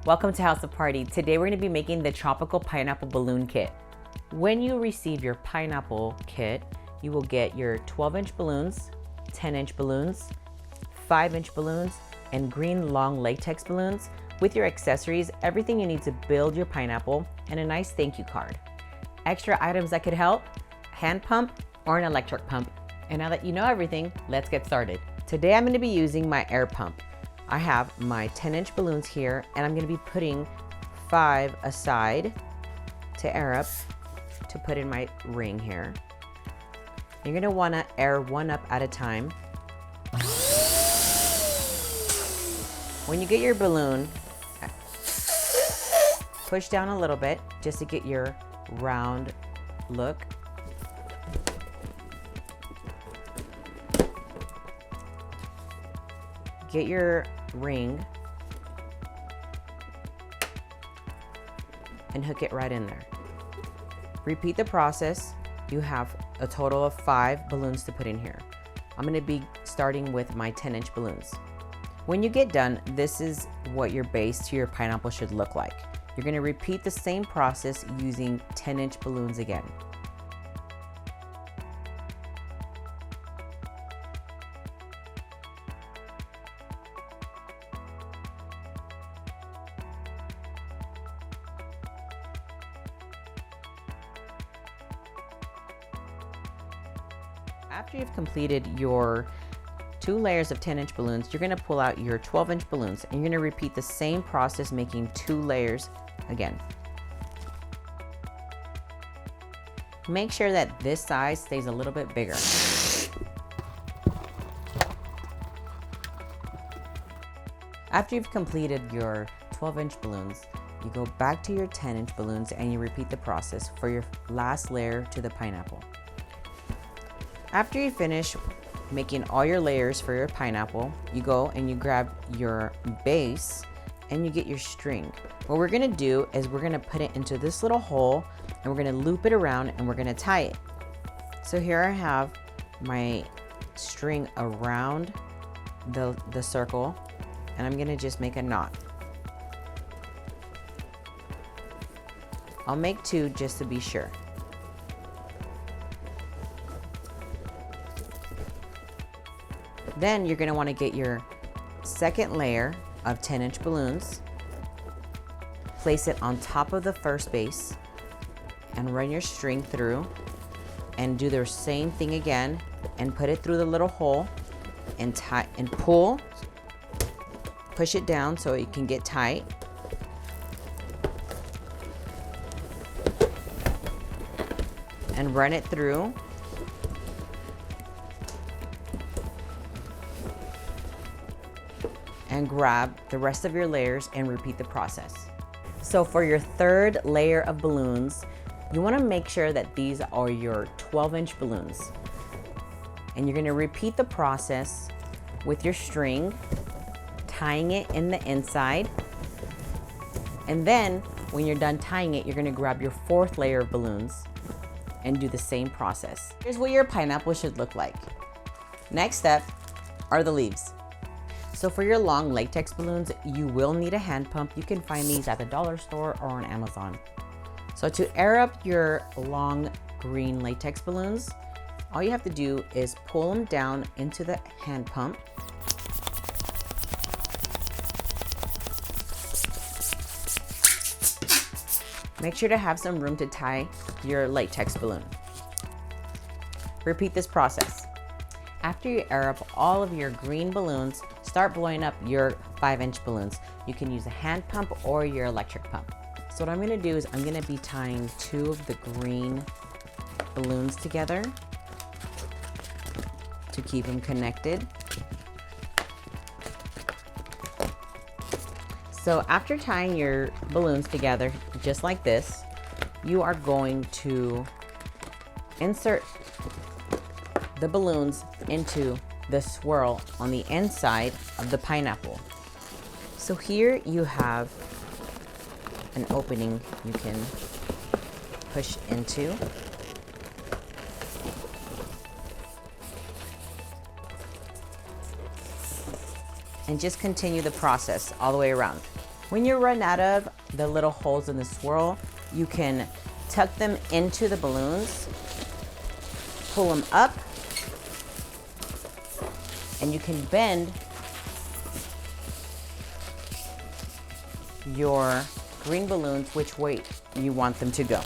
Welcome to House of Party. Today we're going to be making the tropical pineapple balloon kit. When you receive your pineapple kit, you will get your 12-inch balloons, 10-inch balloons, 5-inch balloons, and green long latex balloons with your accessories, everything you need to build your pineapple, and a nice thank you card. Extra items that could help: hand pump or an electric pump. And now that you know everything, let's get started. Today I'm going to be using my air pump. I have my 10-inch balloons here, and I'm going to be putting 5 aside to air up to put in my ring here. You're going to want to air one up at a time. When you get your balloon, push down a little bit just to get your round look. Get your ring and hook it right in there. Repeat the process. You have a total of 5 balloons to put in here. I'm going to be starting with my 10-inch balloons. When you get done, this is what your base to your pineapple should look like. You're going to repeat the same process using 10-inch balloons again. After you've completed your 2 layers of 10-inch balloons, you're going to pull out your 12-inch balloons, and you're going to repeat the same process, making 2 layers again. Make sure that this size stays a little bit bigger. After you've completed your 12-inch balloons, you go back to your 10-inch balloons and you repeat the process for your last layer to the pineapple. After you finish making all your layers for your pineapple, you go and you grab your base and you get your string. What we're gonna do is we're gonna put it into this little hole, and we're gonna loop it around, and we're gonna tie it. So here I have my string around the circle, and I'm gonna just make a knot. I'll make 2 just to be sure. Then you're going to want to get your second layer of 10-inch balloons, place it on top of the first base, and run your string through, and do the same thing again, and put it through the little hole, and tie and pull, push it down so it can get tight. And run it through. And grab the rest of your layers and repeat the process. So for your 3rd layer of balloons, you want to make sure that these are your 12-inch balloons. And you're going to repeat the process with your string, tying it in the inside. And then when you're done tying it, you're going to grab your 4th layer of balloons and do the same process. Here's what your pineapple should look like. Next step are the leaves. So for your long latex balloons, you will need a hand pump. You can find these at the dollar store or on Amazon. So to air up your long green latex balloons, all you have to do is pull them down into the hand pump. Make sure to have some room to tie your latex balloon. Repeat this process. After you air up all of your green balloons, start blowing up your 5-inch balloons. You can use a hand pump or your electric pump. So what I'm gonna do is I'm gonna be tying 2 of the green balloons together to keep them connected. So after tying your balloons together, just like this, you are going to insert the balloons into the swirl on the inside of the pineapple. So here you have an opening you can push into. And just continue the process all the way around. When you run out of the little holes in the swirl, you can tuck them into the balloons, pull them up, and you can bend your green balloons which way you want them to go.